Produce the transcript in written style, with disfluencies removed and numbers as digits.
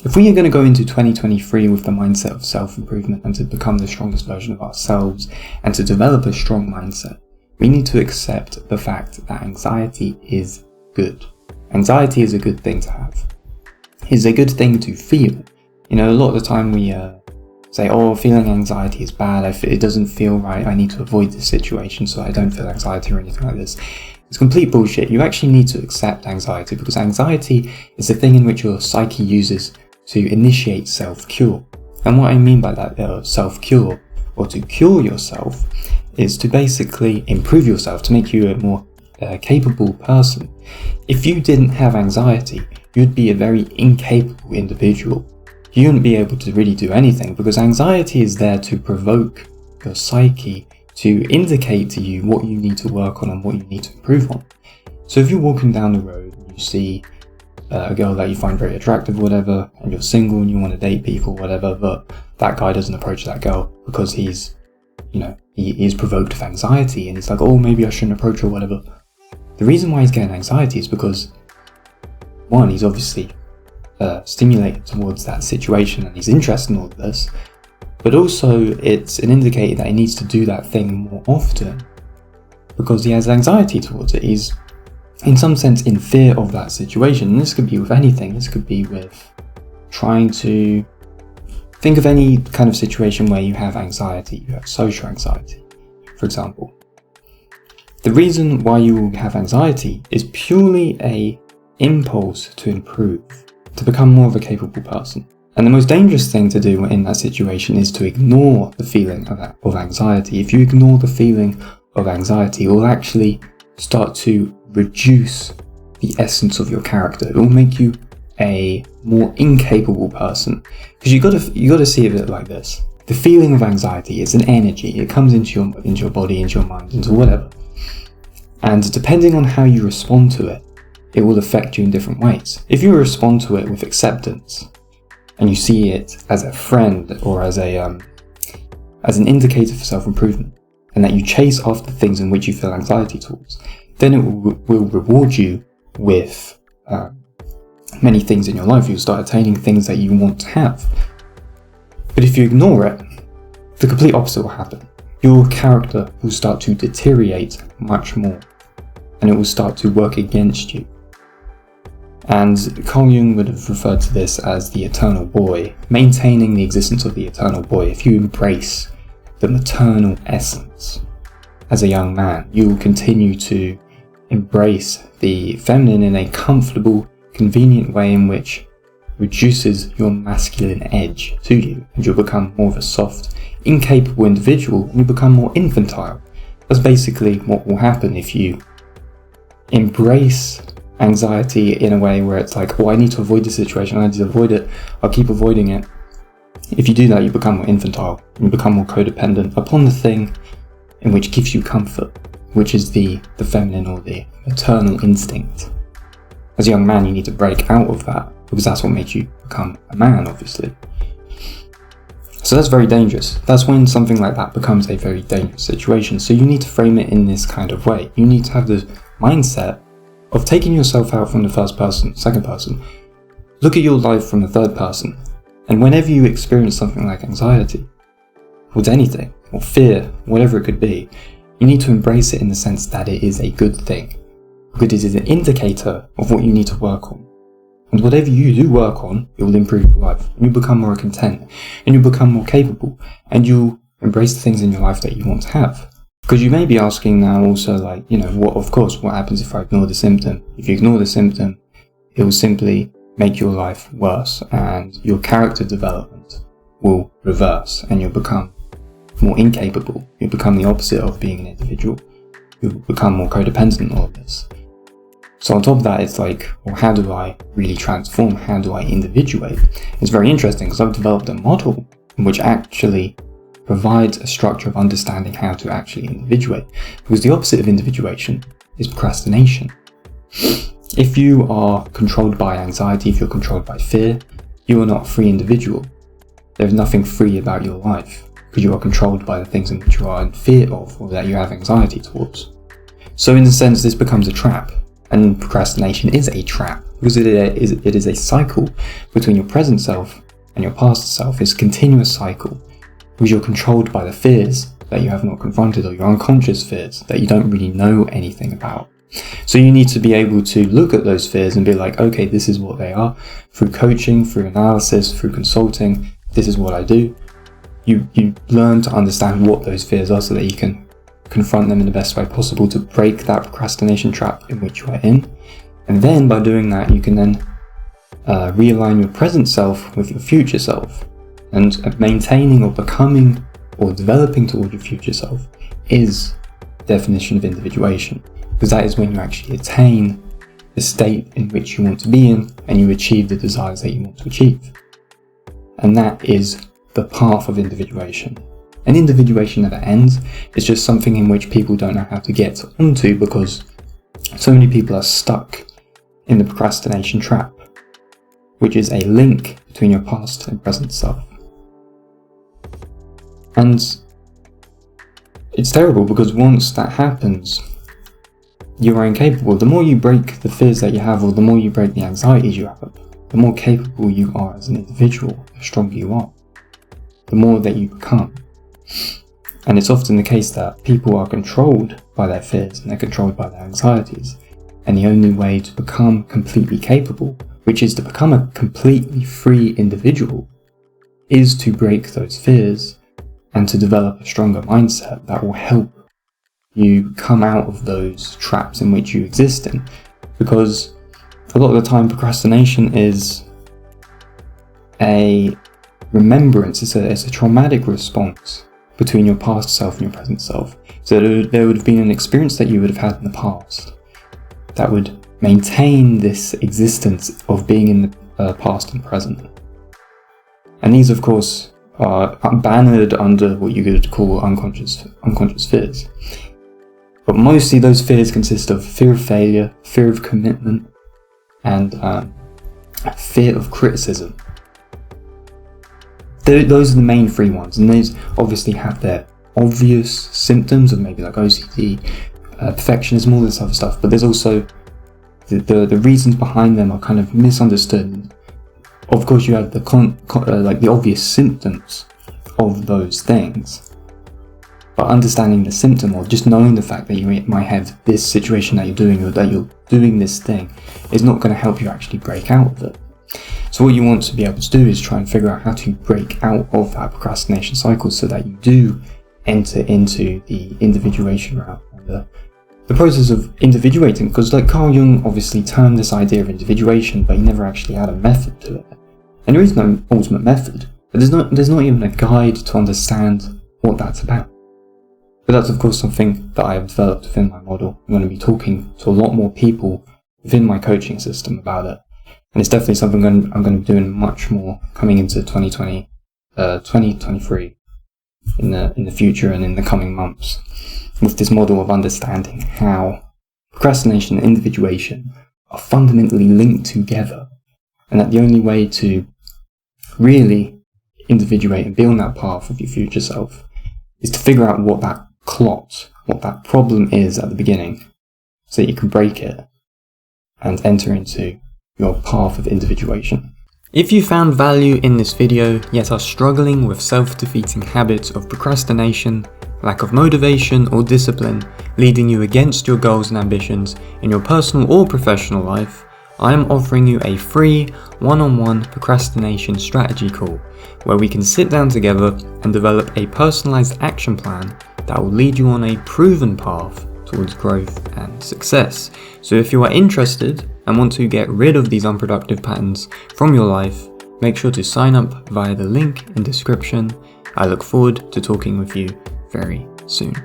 If we are going to go into 2023 with the mindset of self-improvement and to become the strongest version of ourselves and to develop a strong mindset, we need to accept the fact that anxiety is good. Anxiety is a good thing to have. It's a good thing to feel. A lot of the time we say, feeling anxiety is bad, it doesn't feel right, I need to avoid this situation so I don't feel anxiety or anything like this. It's complete bullshit. You actually need to accept anxiety, because anxiety is the thing in which your psyche uses to initiate self-cure. And what I mean by that self-cure, or to cure yourself, is to basically improve yourself, to make you a more capable person. If you didn't have anxiety, you'd be a very incapable individual. You wouldn't be able to really do anything, because anxiety is there to provoke your psyche, to indicate to you what you need to work on and what you need to improve on. So if you're walking down the road and you see a girl that you find very attractive or whatever, and you're single and you want to date people, whatever, but that guy doesn't approach that girl because he's, he is provoked with anxiety, and he's like, maybe I shouldn't approach her or whatever. The reason why he's getting anxiety is because, one, he's obviously stimulated towards that situation and he's interested in all of this, but also it's an indicator that he needs to do that thing more often because he has anxiety towards it. He's in some sense in fear of that situation, and this could be with anything. This could be with trying to think of any kind of situation where you have anxiety, you have social anxiety, for example. The reason why you will have anxiety is purely a impulse to improve, to become more of a capable person. And the most dangerous thing to do in that situation is to ignore the feeling of anxiety. If you ignore the feeling of anxiety, it will actually start to reduce the essence of your character. It will make you a more incapable person. Because you got to see it like this. The feeling of anxiety is an energy. It comes into your body, into your mind, into whatever. And depending on how you respond to it, it will affect you in different ways. If you respond to it with acceptance, and you see it as a friend or as an indicator for self-improvement, and that you chase after things in which you feel anxiety towards, then it will reward you with many things in your life. You'll start attaining things that you want to have. But if you ignore it, the complete opposite will happen. Your character will start to deteriorate much more, and it will start to work against you. And Carl Jung would have referred to this as the eternal boy, maintaining the existence of the eternal boy. If you embrace the maternal essence as a young man, you will continue to embrace the feminine in a comfortable, convenient way in which reduces your masculine edge to you, and you'll become more of a soft, incapable individual, and you become more infantile. That's basically what will happen if you embrace anxiety in a way where it's like, I need to avoid this situation, I need to avoid it, I'll keep avoiding it. If you do that, you become more infantile, you become more codependent upon the thing in which gives you comfort, which is the feminine or the maternal instinct. As a young man, you need to break out of that, because that's what makes you become a man, obviously. So that's very dangerous. That's when something like that becomes a very dangerous situation. So you need to frame it in this kind of way. You need to have the mindset of taking yourself out from the first person, second person. Look at your life from the third person. And whenever you experience something like anxiety, with anything, or fear, whatever it could be, you need to embrace it in the sense that it is a good thing. Because it is an indicator of what you need to work on. And whatever you do work on, it will improve your life. And you'll become more content. And you'll become more capable. And you'll embrace the things in your life that you want to have. Because you may be asking now also, like, what happens if I ignore the symptom? If you ignore the symptom, it will simply make your life worse, and your character development will reverse, and you'll become more incapable. You'll become the opposite of being an individual. You'll become more codependent on all of this. So on top of that, it's like, how do I really transform? How do I individuate? It's very interesting because I've developed a model which actually provides a structure of understanding how to actually individuate. Because the opposite of individuation is procrastination. If you are controlled by anxiety, if you're controlled by fear, you are not a free individual. There's nothing free about your life because you are controlled by the things in which you are in fear of or that you have anxiety towards. So in a sense, this becomes a trap, and procrastination is a trap because it is a cycle between your present self and your past self. It's a continuous cycle, because you're controlled by the fears that you have not confronted, or your unconscious fears that you don't really know anything about. So you need to be able to look at those fears and be like, okay, this is what they are. Through coaching, through analysis, through consulting, this is what I do. You learn to understand what those fears are so that you can confront them in the best way possible to break that procrastination trap in which you are in. And then by doing that, you can then realign your present self with your future self. And maintaining or becoming or developing toward your future self is the definition of individuation. Because that is when you actually attain the state in which you want to be in, and you achieve the desires that you want to achieve. And that is the path of individuation. And individuation never ends. It's just something in which people don't know how to get onto, because so many people are stuck in the procrastination trap, which is a link between your past and present self. And it's terrible, because once that happens, you are incapable. The more you break the fears that you have, or the more you break the anxieties you have, the more capable you are as an individual, the stronger you are, the more that you become. And it's often the case that people are controlled by their fears and they're controlled by their anxieties. And the only way to become completely capable, which is to become a completely free individual, is to break those fears and to develop a stronger mindset that will help you come out of those traps in which you exist in. Because a lot of the time procrastination is a remembrance, it's a traumatic response between your past self and your present self. So there would have been an experience that you would have had in the past that would maintain this existence of being in the past and present. And these, of course, are bannered under what you could call unconscious fears. But mostly those fears consist of fear of failure, fear of commitment, and fear of criticism. Those are the main three ones, and these obviously have their obvious symptoms of maybe like OCD, perfectionism, all this other stuff, but there's also the reasons behind them are kind of misunderstood. Of course, you have the obvious symptoms of those things, but understanding the symptom, or just knowing the fact that you might have this situation that you're doing, or that you're doing this thing, is not going to help you actually break out of it. So what you want to be able to do is try and figure out how to break out of that procrastination cycle so that you do enter into the individuation route, and the process of individuating, because like Carl Jung obviously termed this idea of individuation, but he never actually had a method to it. And there is no ultimate method, but there's not even a guide to understand what that's about. But that's of course something that I have developed within my model. I'm going to be talking to a lot more people within my coaching system about it. And it's definitely something I'm going to be doing much more coming into 2023 in the future and in the coming months, with this model of understanding how procrastination and individuation are fundamentally linked together, and that the only way to really individuate and be on that path of your future self is to figure out what that what that problem is at the beginning, so that you can break it and enter into your path of individuation. If you found value in this video, yet are struggling with self-defeating habits of procrastination, lack of motivation or discipline leading you against your goals and ambitions in your personal or professional life, I am offering you a free one-on-one procrastination strategy call where we can sit down together and develop a personalized action plan that will lead you on a proven path towards growth and success. So if you are interested and want to get rid of these unproductive patterns from your life, make sure to sign up via the link in description. I look forward to talking with you very soon.